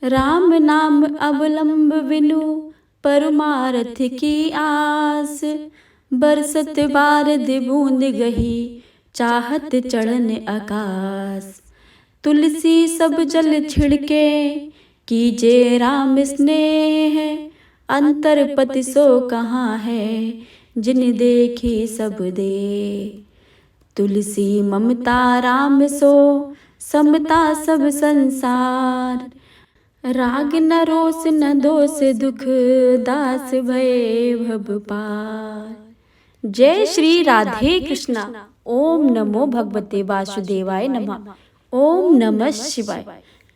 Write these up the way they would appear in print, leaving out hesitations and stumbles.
राम नाम अवलंब बिनु परमारथ की आस। बरसत बारद बूंद गही चाहत चढ़न आकाश। तुलसी सब जल छिड़के कीजे राम स्नेह। अंतर पति सो कहाँ है जिन देखी सब दे। तुलसी ममता राम सो समता सब संसार। राग न रोस न दोष दुख दास भय भव पार। जय श्री राधे कृष्णा। ओम नमो भगवते वासुदेवाय नमः। ओम नमः शिवाय।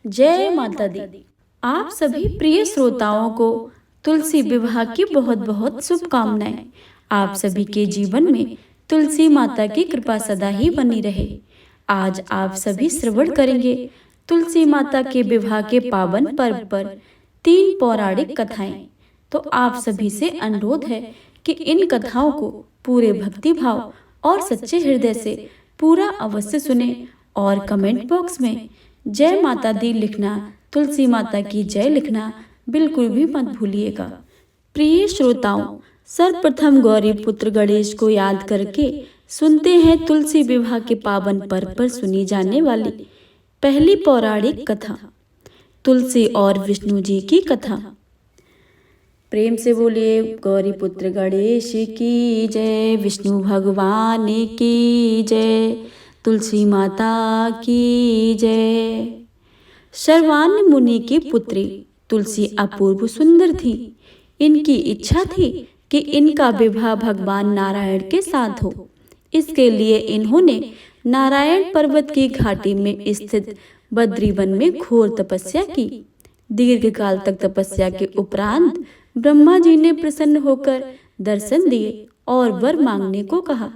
जय माता दी। आप सभी प्रिय श्रोताओं को तुलसी विवाह की बहुत बहुत शुभकामनाएं। आप सभी के जीवन में तुलसी माता की कृपा सदा ही बनी रहे। आज आप सभी श्रवण करेंगे तुलसी माता के विवाह के पावन पर्व पर 3 पौराणिक कथाएं। तो आप सभी से अनुरोध है कि इन कथाओं को पूरे भक्ति भाव और सच्चे हृदय से पूरा अवश्य सुने और कमेंट बॉक्स में जय माता दी लिखना, तुलसी माता की जय लिखना बिल्कुल भी मत भूलिएगा। प्रिय श्रोताओं, सर्वप्रथम गौरी पुत्र गणेश को याद करके सुनते हैं तुलसी विवाह के पावन पर्व पर सुनी जाने वाली पहली पौराणिक कथा, तुलसी और विष्णु जी की कथा। प्रेम से बोलिए गौरी पुत्र गणेश की जय, विष्णु भगवान की जय, तुलसी माता की जय। शर्वान मुनि की पुत्री तुलसी अपूर्व सुंदर थी। इनकी इच्छा थी कि इनका विवाह भगवान नारायण के साथ हो। इसके लिए इन्होंने नारायण पर्वत की घाटी में स्थित बद्री वन में घोर तपस्या की। दीर्घकाल तक तपस्या के उपरांत ब्रह्मा जी ने प्रसन्न होकर दर्शन दिए और वर मांगने को कहा।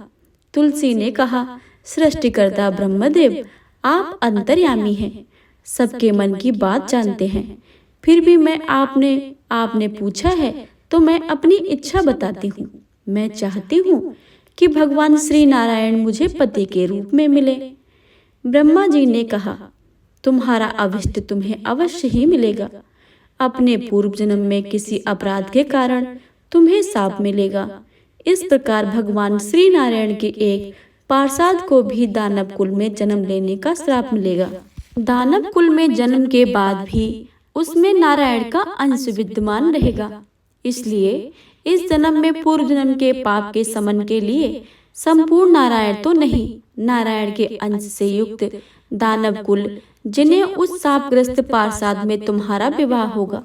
तुलसी ने कहा, सृष्टिकर्ता ब्रह्मदेव, आप अंतर्यामी हैं, सबके मन की बात जानते हैं। फिर भी मैं आपने पूछा है तो मैं अपनी इच्छा बताती हूँ। मैं चाहती हूँ कि भगवान श्री नारायण मुझे पति के रूप में मिले। ब्रह्मा जी ने कहा, तुम्हारा अभिष्ट तुम्हें अवश्य ही मिलेगा। अपने पूर्व जन्म में किसी अपराध के कारण तुम्हें शाप मिलेगा। इस प्रकार भगवान श्री नारायण के एक पार्षद को भी दानव कुल में जन्म लेने का श्राप मिलेगा। दानव कुल में जन्म के बाद भी उसमें नारायण का अंश विद्यमान रहेगा। इसलिए इस जन्म में पूर्व जन्म के पाप के समन के लिए संपूर्ण नारायण तो नहीं, नारायण के अंश से युक्त दानव कुल, जिन्हें उस शापग्रस्त पार्षद में तुम्हारा विवाह होगा।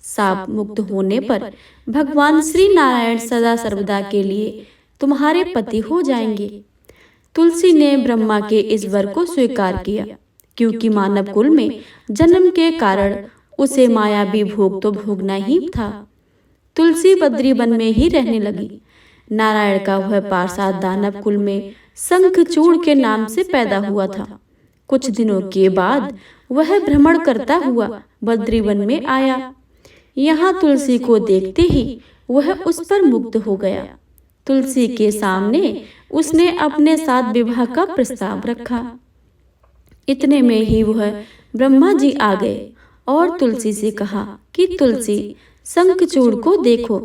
शाप मुक्त होने पर भगवान श्री नारायण सदा सर्वदा के लिए तुम्हारे पति हो जाएंगे। तुलसी ने ब्रह्मा के इस वर को स्वीकार किया, क्योंकि मानव कुल में जन्म के कारण उसे मायावी भोग तो भोगना ही था। तुलसी बद्री वन में ही रहने लगी। नारायण का वह पार्षद दानव कुल में शंखचूड़ के नाम से पैदा हुआ था। कुछ दिनों के बाद वह भ्रमण करता हुआ बद्री वन में आया। यहाँ तुलसी को देखते ही वह उस पर मुग्ध हो गया। तुलसी के सामने उसने अपने साथ विवाह का प्रस्ताव रखा। इतने में ही वह ब्रह्मा जी आ गए और तुलसी से कहा कि तुलसी, शंखचूड़ को देखो,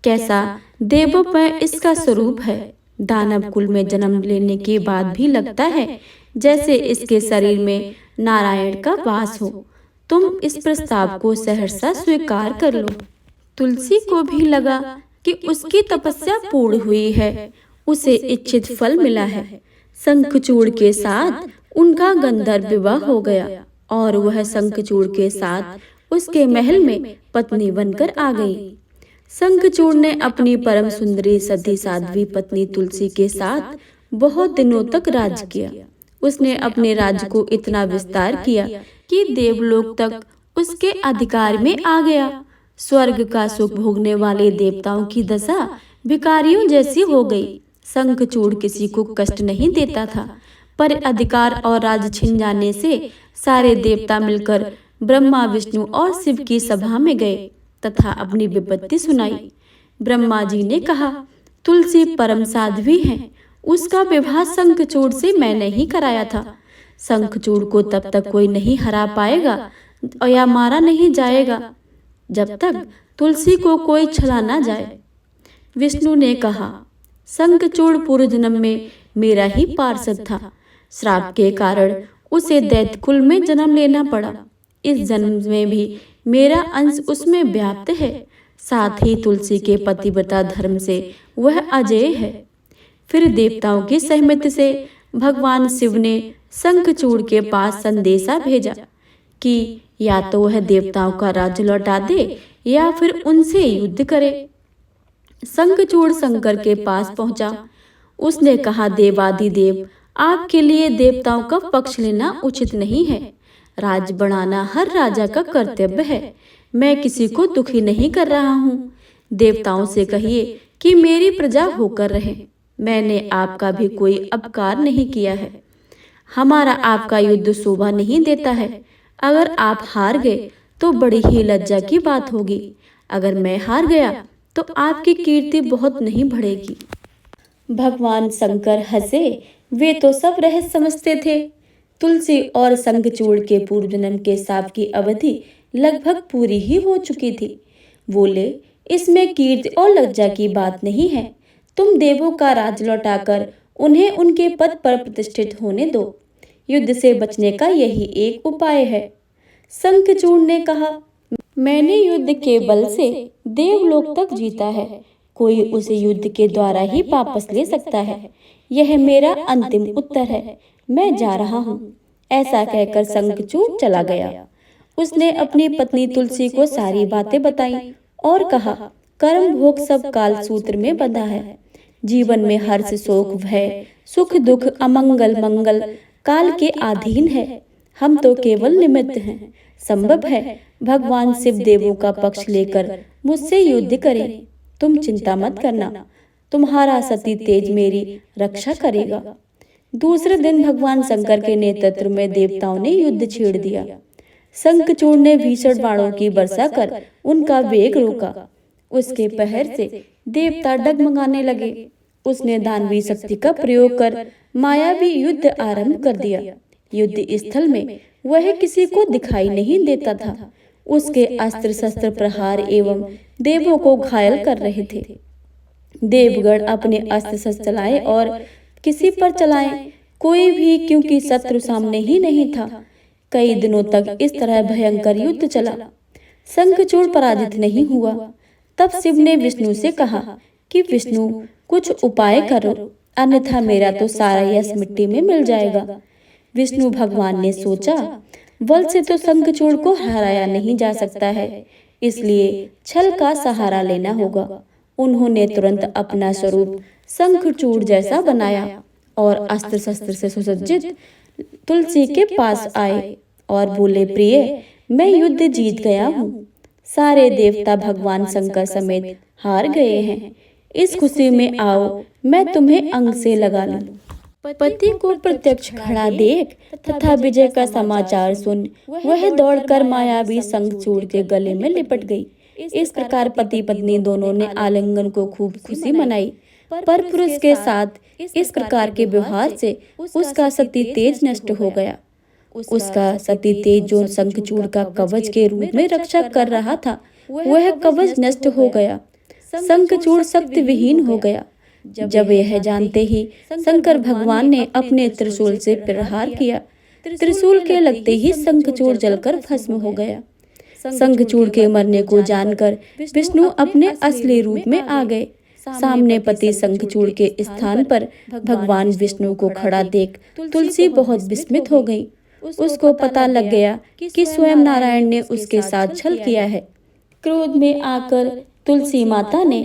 कैसा देवोपय इसका स्वरूप है। दानव कुल में जन्म लेने के बाद भी लगता है जैसे इसके शरीर में नारायण का वास हो। तुम इस प्रस्ताव को सहर्षा स्वीकार कर लो। तुलसी को भी लगा कि उसकी तपस्या पूर्ण हुई है, उसे इच्छित फल मिला है। शंखचूड़ के साथ उनका गंधर्व विवाह हो गया और वह शंखचूड़ के साथ उसके महल में पत्नी बनकर आ गई। शंखचूड़ ने अपनी परम सुंदरी सती साध्वी पत्नी तुलसी के साथ बहुत दिनों तक राज किया। उसने अपने राज्य को इतना विस्तार किया कि देवलोक तक उसके अधिकार में आ गया। स्वर्ग का सुख भोगने वाले देवताओं की दशा भिखारियों जैसी हो गई। शंखचूड़ किसी को कष्ट नहीं देता था, पर अधिकार और राज छिन जाने से सारे देवता मिलकर ब्रह्मा, विष्णु और शिव की सभा में गए तथा अपनी विपत्ति सुनाई। ब्रह्मा जी ने कहा, तुलसी परम साध्वी है, उसका विवाह शंखचूड़ से मैंने ही कराया था। शंखचूड़ को तब तक कोई नहीं हरा पाएगा या मारा नहीं जाएगा जब तक तुलसी को कोई छला ना जाए। विष्णु ने कहा, शंखचूड़ पूर्व जन्म में मेरा ही पार्षद था। श्राप के कारण उसे दैत्य कुल में जन्म लेना पड़ा। इस जन्म में भी मेरा अंश उसमें व्याप्त है। साथ ही तुलसी के पतिव्रता धर्म से वह अजेय है। फिर देवताओं की सहमति से भगवान शिव ने शंखचूड़ के पास संदेशा भेजा कि या तो वह देवताओं का राज्य लौटा दे या फिर उनसे युद्ध करे। शंखचूड़ शंकर के पास पहुंचा। उसने कहा, देवादिदेव, आपके लिए देवताओं का पक्ष लेना उचित नहीं है। राज बढ़ाना हर राजा का कर्तव्य है। मैं किसी को दुखी नहीं कर रहा हूँ। देवताओं से कहिए कि मेरी प्रजा होकर रहे। मैंने आपका भी कोई अपकार नहीं किया है। हमारा आपका युद्ध शोभा नहीं देता है। अगर आप हार गए तो बड़ी ही लज्जा की बात होगी। अगर मैं हार गया तो आपकी कीर्ति बहुत नहीं बढ़ेगी। भगवान शंकर हंसे। वे तो सब रहस्य समझते थे। तुलसी और शंखचूड़ के पूर्व जन्म के शाप की अवधि लगभग पूरी ही हो चुकी थी। बोले, इसमें कीर्ति और लज्जा की बात नहीं है। तुम देवों का राज लौटाकर उन्हें उनके पद पर प्रतिष्ठित होने दो। युद्ध से बचने का यही एक उपाय है। शंखचूड़ ने कहा, मैंने युद्ध के बल से देवलोक तक जीता है। कोई उसे युद्ध के द्वारा ही वापस ले सकता है। यह मेरा अंतिम उत्तर है। मैं जा रहा हूँ। ऐसा कहकर शंखचूड़ चला गया। उसने अपनी पत्नी तुलसी को सारी बातें बताई और कहा, कर्म भोग सब काल सूत्र में बंधा है। जीवन में हर्ष शोक भय सुख दुख अमंगल मंगल काल के अधीन है। हम तो केवल निमित्त हैं। संभव है भगवान शिव देवों का पक्ष लेकर मुझसे युद्ध करें। तुम चिंता मत करना। तुम्हारा सती तेज मेरी रक्षा करेगा। दूसरे दिन भगवान शंकर के नेतृत्व में देवताओं ने युद्ध छेड़ दिया। शंखचूड़ ने भीषण बाणों की वर्षा कर उनका वेग रोका। उसके प्रहार से देवता डगमगाने लगे। उसने दानवी शक्ति का प्रयोग कर मायावी युद्ध आरंभ कर दिया। युद्ध स्थल में वह किसी को दिखाई नहीं देता था। उसके अस्त्र शस्त्र प्रहार एवं देवों को घायल कर रहे थे। देवगण अपने अस्त्र शस्त्र चलाए और किसी पर चलाएं, कोई भी, क्योंकि शत्रु सामने ही नहीं था। कई दिनों तक इस तरह भयंकर युद्ध चला। शंखचूड़ पराजित नहीं हुआ। तब शिव ने विष्णु से कहा कि विष्णु, कुछ उपाय करो, अन्यथा मेरा तो सारा यश मिट्टी में मिल जाएगा। विष्णु भगवान ने सोचा, बल से तो शंखचूड़ को हराया नहीं जा सकता है, इसलिए छल का सहारा लेना होगा। उन्होंने तुरंत अपना स्वरूप शंखचूड़ जैसा बनाया और अस्त्र शस्त्र से सुसज्जित तुलसी के पास आए और बोले, प्रिय, मैं युद्ध जीत गया हूँ। सारे देवता भगवान शंकर समेत हार गए हैं। इस खुशी में आओ, मैं तुम्हें अंग से लगा लूं। पति को प्रत्यक्ष खड़ा देख तथा विजय का समाचार सुन वह दौड़कर मायावी शंखचूड़ के गले में लिपट गई। इस प्रकार पति पत्नी दोनों ने आलिंगन को खूब खुशी मनाई। पर पुरुष के साथ इस प्रकार के व्यवहार से उसका सती तेज नष्ट हो गया। उसका सती तेज जो शंखचूड़ का कवच के रूप में रक्षा कर रहा था, वह कवच नष्ट हो गया। शंखचूड़ शक्ति विहीन हो गया। जब यह जानते ही शंकर भगवान ने अपने त्रिशूल से प्रहार किया। त्रिशूल के लगते ही शंखचूड़ जलकर भस्म हो गया। शंखचूड़ के मरने को जानकर विष्णु अपने असली रूप में आ गए। सामने पति शंखचूड़ के स्थान पर भगवान विष्णु को खड़ा देख तुलसी बहुत विस्मित हो गई। उसको पता लग गया कि स्वयं नारायण ने उसके साथ छल किया है। क्रोध में आकर तुलसी माता ने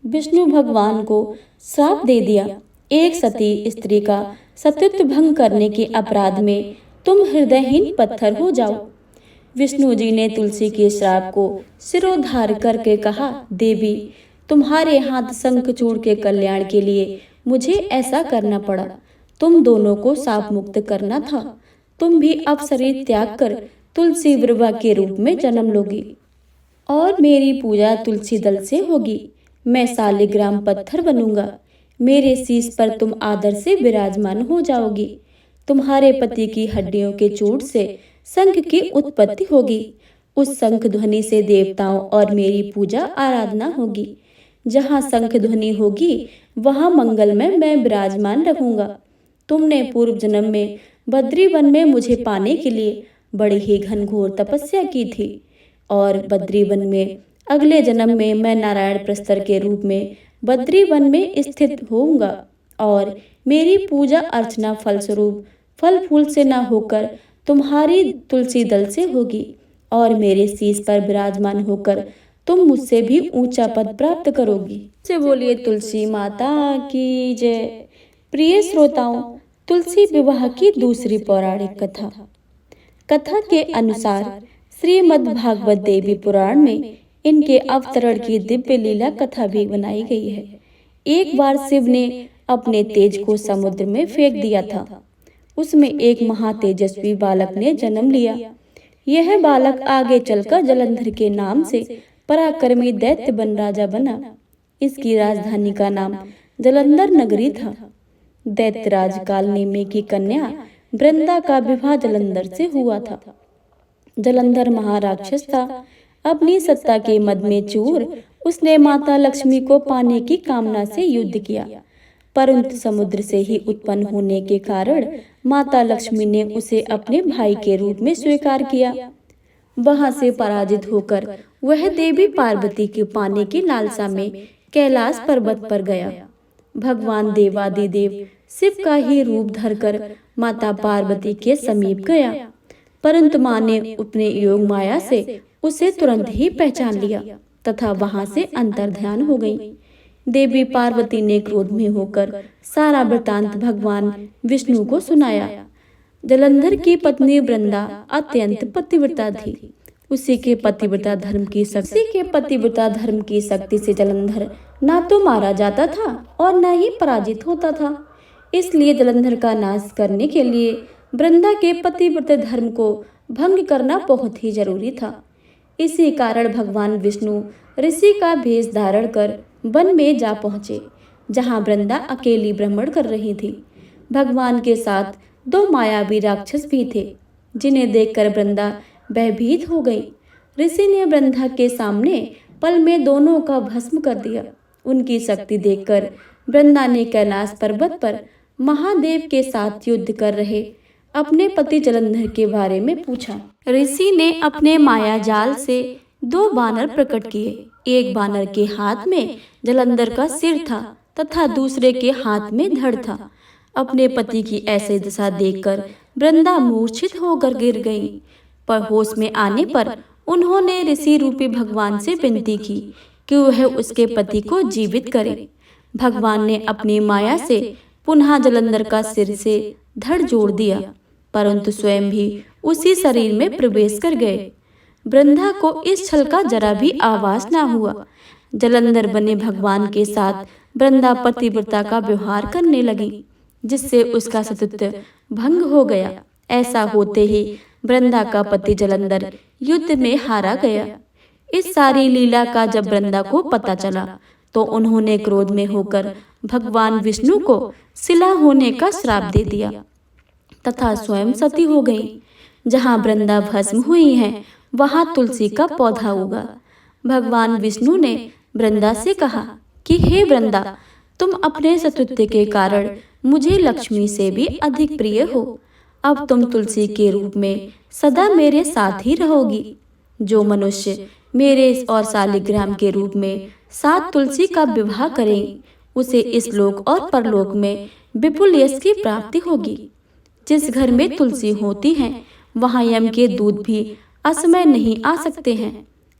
विष्णु भगवान को श्राप दे दिया, एक सती स्त्री का सतीत्व भंग करने के अपराध में तुम हृदयहीन पत्थर हो जाओ। विष्णु जी ने तुलसी के श्राप को सिरोधार्य करके कहा, देवी, तुम्हारे हाथ शंखचूड़ के कल्याण के लिए मुझे ऐसा करना पड़ा। तुम दोनों को शाप मुक्त करना था। तुम भी अब शरीर त्याग कर तुलसी विरवा के रूप में जन्म लोगी और मेरी पूजा तुलसी दल से होगी। मैं शालिग्राम पत्थर बनूंगा। मेरे शीश पर तुम आदर से विराजमान हो जाओगी। तुम्हारे पति की हड्डियों के चोट से शंख की उत्पत्ति होगी। उस शंख ध्वनि से देवताओं और मेरी पूजा आराधना होगी। जहाँ शंख ध्वनि होगी वहाँ मंगल में मैं विराजमान रहूंगा। तुमने पूर्व जन्म में बद्री वन में मुझे पाने के लिए बड़ी ही घनघोर तपस्या की थी और बद्री वन में अगले जन्म में मैं नारायण प्रस्तर के रूप में बद्री वन में स्थित होऊंगा और मेरी पूजा अर्चना फलस्वरूप फल फूल से न होकर तुम्हारी तुलसी दल से होगी और मेरे शीश पर विराजमान होकर तुम मुझसे भी ऊंचा पद प्राप्त करोगी। से बोलिए तुलसी माता की जय। प्रिय श्रोताओं, तुलसी विवाह की दूसरी पौराणिक कथा। कथा के अनुसार श्रीमद् भागवत देवी पुराण में इनके अवतरण की दिव्य लीला कथा भी बनाई गई है। एक बार शिव ने अपने तेज को समुद्र में फेंक दिया था। उसमें एक महातेजस्वी बालक ने जन्म लिया। यह बालक आगे चलकर जलंधर के नाम से पराक्रमी दैत्य बन राजा बना। इसकी राजधानी का नाम जलंधर नगरी था। दैत्यराज कालनेमी की कन्या वृंदा का विवाह जलंधर से हुआ था। जलंधर महाराक्षस था। अपनी सत्ता के मद में चूर उसने माता लक्ष्मी को पाने की कामना से युद्ध किया, परंतु समुद्र से ही उत्पन्न होने के कारण माता लक्ष्मी ने उसे अपने भाई के रूप में स्वीकार किया। वहां से पराजित होकर वह देवी पार्वती के पाने की लालसा में कैलाश पर्वत पर गया। भगवान देवादिदेव शिव का ही रूप धरकर माता पार्वती के समीप गया, परंतु मां ने अपने योग माया से उसे तुरंत ही पहचान लिया तथा वहां से अंतर्ध्यान हो गई। देवी पार्वती ने क्रोध में होकर सारा वृतांत भगवान विष्णु को सुनाया। जलंधर की पत्नी वृंदा अत्यंत पतिव्रता थी। उसी के पतिव्रता धर्म की शक्ति से जलंधर ना तो मारा जाता था और न ही पराजित होता था। इसलिए जलंधर का नाश करने के लिए वृंदा के पतिव्रत धर्म को भंग करना बहुत ही जरूरी था। इसी कारण भगवान विष्णु ऋषि का भेष धारण कर वन में जा पहुंचे, जहां वृंदा अकेली भ्रमण कर रही थी। भगवान के साथ दो मायावी राक्षस भी थे, जिन्हें देखकर वृंदा भयभीत हो गई। ऋषि ने वृंदा के सामने पल में दोनों का भस्म कर दिया। उनकी शक्ति देखकर वृंदा ने कैलाश पर्वत पर महादेव के साथ युद्ध कर रहे अपने पति जलंधर के बारे में पूछा। ऋषि ने अपने माया जाल से दो बानर प्रकट किए। एक बानर के हाथ में जलंधर का सिर था तथा दूसरे के हाथ में धड़ था। अपने पति की ऐसी दशा देखकर वृंदा मूर्छित होकर गिर गई, पर होश में आने पर उन्होंने ऋषि रूपी भगवान से विनती की कि वह उसके पति को जीवित करे। भगवान ने अपनी माया से पुनः जलंधर का सिर से धड़ जोड़ दिया, परंतु स्वयं भी उसी शरीर में प्रवेश कर गए। वृंदा को इस छल का जरा भी आभास न हुआ। जलंधर बने भगवान के साथ वृंदा पतिव्रता का व्यवहार करने लगी, जिससे उसका सतत्व भंग हो गया। ऐसा होते ही वृंदा का पति जलंधर युद्ध में हारा गया। इस सारी लीला का जब वृंदा को पता चला तो उन्होंने क्रोध में होकर भगवान विष्णु को शिला होने का श्राप दे दिया तथा स्वयं सती हो गई। जहाँ वृंदा भस्म हुई हैं, वहाँ तुलसी का पौधा उगा। भगवान विष्णु ने वृंदा से कहा कि हे वृंदा, तुम अपने सतत्व के कारण मुझे लक्ष्मी से भी अधिक प्रिय हो। अब तुम तुलसी के रूप में सदा मेरे साथ ही रहोगी। जो मनुष्य मेरे और शालिग्राम के रूप में साथ तुलसी का विवाह करें, उसे इस लोक और परलोक में विपुल यश की प्राप्ति होगी। जिस घर में तुलसी होती है, वहाँ यम के दूत भी असमय नहीं आ सकते हैं।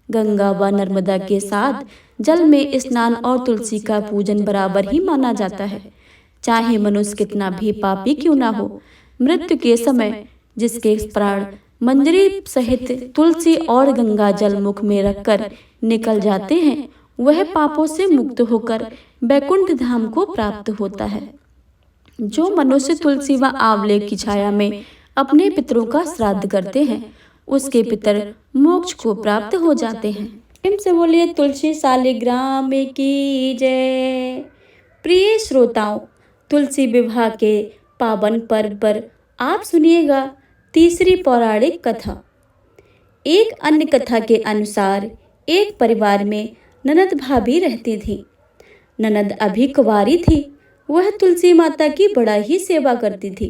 गंगा व नर्मदा के साथ जल में स्नान और तुलसी का पूजन बराबर ही माना जाता है। चाहे मनुष्य कितना भी पापी क्यों ना हो, मृत्यु के समय जिसके प्राण मंजरी सहित तुलसी और गंगा जल मुख में रखकर निकल जाते हैं, वह पापों से मुक्त होकर बैकुंठ धाम को प्राप्त होता है। जो मनुष्य तुलसी व आंवले की छाया में अपने पितरों का श्राद्ध करते हैं, उसके पितर मोक्ष को प्राप्त हो जाते हैं। प्रेम से बोलिए तुलसी शालिग्राम की जय। प्रिय श्रोताओं, तुलसी विवाह के पावन पर्व पर आप सुनिएगा तीसरी पौराणिक कथा। एक अन्य कथा के अनुसार एक परिवार में ननद भाभी रहती थी। ननद अभी कुंवारी थी। वह तुलसी माता की बड़ा ही सेवा करती थी,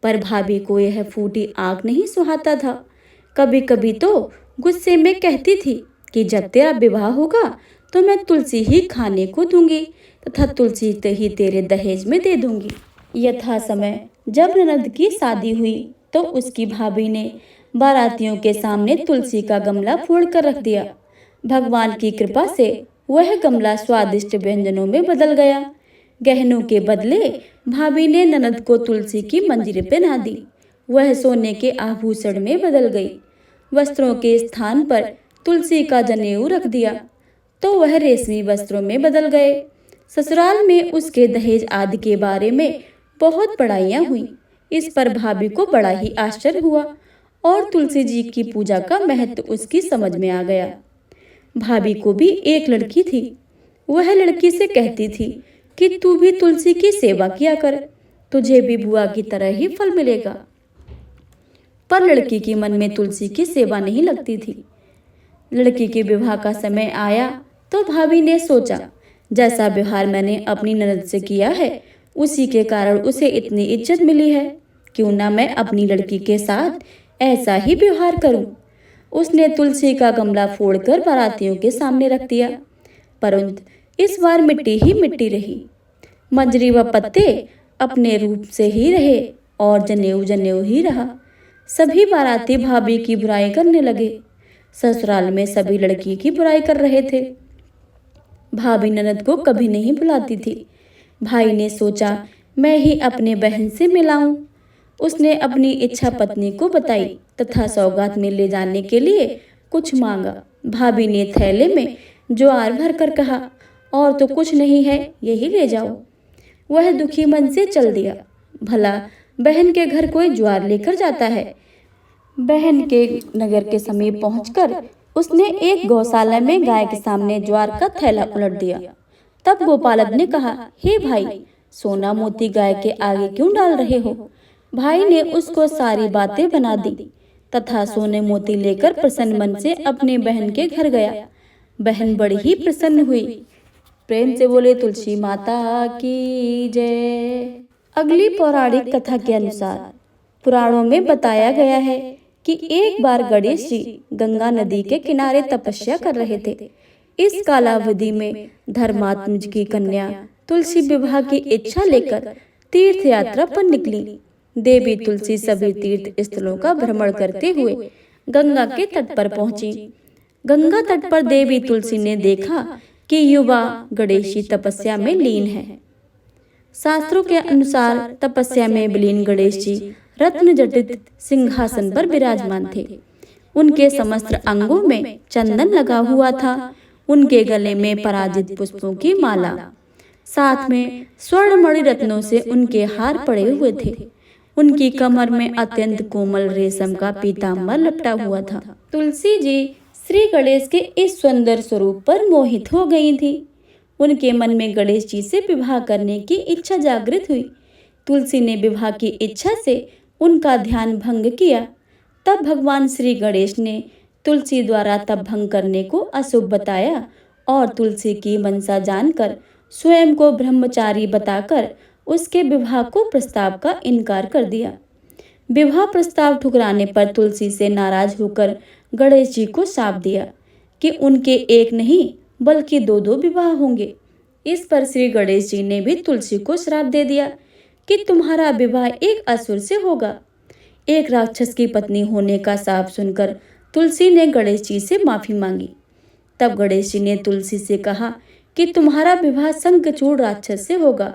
पर भाभी को यह फूटी आग नहीं सुहाता था। कभी कभी तो गुस्से में कहती थी कि जब तेरा विवाह होगा तो मैं तुलसी ही खाने को दूंगी तथा तुलसी ही तेरे दहेज में दे दूंगी। यथा समय जब ननद की शादी हुई तो उसकी भाभी ने बारातियों के सामने तुलसी का गमला फोड़ कर रख दिया। भगवान की कृपा से वह गमला स्वादिष्ट व्यंजनों में बदल गया। गहनों के बदले भाभी ने ननद को तुलसी की मंजरी पहना दी। वह सोने के आभूषण में बदल गई। वस्त्रों के स्थान पर तुलसी का जनेऊ रख दिया तो वह रेशमी वस्त्रों में बदल गए। ससुराल में उसके दहेज आदि के बारे में बहुत बड़ाइयां हुई। इस पर भाभी को बड़ा ही आश्चर्य हुआ और तुलसी जी की पूजा का महत्व उसकी समझ में आ गया। भाभी को भी एक लड़की थी। वह लड़की से कहती थी कि तू भी तुलसी की सेवा किया कर, तुझे भी बुआ की तरह ही फल मिलेगा। पर लड़की के मन में तुलसी की सेवा नहीं लगती थी। लड़की के विवाह का समय आया तो भाभी ने सोचा, जैसा व्यवहार मैंने अपनी ननद से किया है उसी के कारण उसे इतनी इज्जत मिली है, क्यों ना मैं अपनी लड़की के साथ ऐसा ही व्यवहार करूं। उसने तुलसी का गमला फोड़कर बारातियों के सामने रख दिया, परंतु इस बार मिट्टी ही मिट्टी रही। मंजरी व पत्ते अपने रूप से ही रहे और जनेऊ जनेऊ ही रहा। सभी बाराती भाभी की बुराई करने लगे। ससुराल में सभी लड़की की बुराई कर रहे थे। भाभी ननद को कभी नहीं बुलाती थी। भाई ने सोचा मैं ही अपने बहन से मिलाऊं। उसने अपनी इच्छा पत्नी को बताई तथा सौगात में ले जाने के लिए कुछ मांगा। भाभी ने थैले में ज्वार भर कर कहा, और तो कुछ नहीं है, यही ले जाओ। वह दुखी मन से चल दिया। भला बहन के घर कोई ज्वार लेकर जाता है। बहन के नगर के समीप पहुंचकर उसने एक गौशाला में गाय के सामने ज्वार का थैला उलट दिया। तब गोपालक ने कहा, हे भाई, सोना मोती गाय के आगे क्यों डाल रहे हो। भाई ने उसको सारी बातें बना दी तथा सोने मोती लेकर प्रसन्न मन से अपने बहन के घर गया। बहन बड़ी ही प्रसन्न हुई। प्रेम से बोले तुलसी माता की जय। अगली पौराणिक कथा के अनुसार पुराणों में बताया गया है कि एक बार गणेश जी गंगा नदी के किनारे तपस्या कर रहे थे। इस कालावधि में धर्मात्मा जी की कन्या तुलसी विवाह की इच्छा लेकर तीर्थ यात्रा पर निकली। देवी तुलसी सभी तीर्थ स्थलों का भ्रमण करते हुए गंगा के तट पर पहुंची। गंगा तट पर देवी तुलसी ने देखा कि युवा गणेश जी तपस्या में लीन है। शास्त्रों के अनुसार तपस्या में विलीन गणेश जी रत्न जटित सिंहासन पर विराजमान थे। उनके समस्त अंगों में चंदन लगा हुआ था। उनके गले में पराजित पुष्पों की माला, साथ में स्वर्णमणि रत्नों से उनके हार पड़े हुए थे। उनकी कमर में अत्यंत कोमल रेशम का पीतांबर लपटा हुआ था। तुलसी जी श्री गणेश के इस सुंदर स्वरूप पर मोहित हो गई थी। उनके मन में गणेश जी से विवाह करने की इच्छा जागृत हुई। तुलसी ने विवाह की इच्छा से उनका ध्यान भंग किया। तब भगवान श्री गणेश ने तुलसी द्वारा तप भंग करने को अशुभ बताया और तुलसी की मनसा जानकर स्वयं को ब्रह्मचारी बताकर उसके विवाह को प्रस्ताव का इनकार कर दिया। विवाह प्रस्ताव ठुकराने पर तुलसी से नाराज होकर गणेश जी को शाप दिया कि उनके एक नहीं बल्कि दो दो विवाह होंगे। इस पर श्री गणेश जी ने भी तुलसी को श्राप दे दिया कि तुम्हारा विवाह एक असुर से होगा। एक राक्षस की पत्नी होने का शाप सुनकर तुलसी ने गणेश जी से माफी मांगी। तब गणेश जी ने तुलसी से कहा कि तुम्हारा विवाह शंखचूड़ राक्षस से होगा,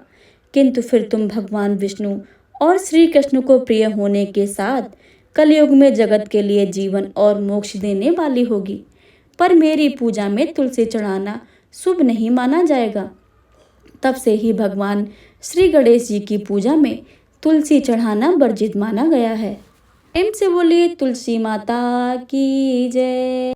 किंतु फिर तुम भगवान विष्णु और श्री कृष्ण को प्रिय होने के साथ कलयुग में जगत के लिए जीवन और मोक्ष देने वाली होगी। पर मेरी पूजा में तुलसी चढ़ाना शुभ नहीं माना जाएगा। तब से ही भगवान श्री गणेश जी की पूजा में तुलसी चढ़ाना वर्जित माना गया है। प्रेम से बोलिए तुलसी माता की जय।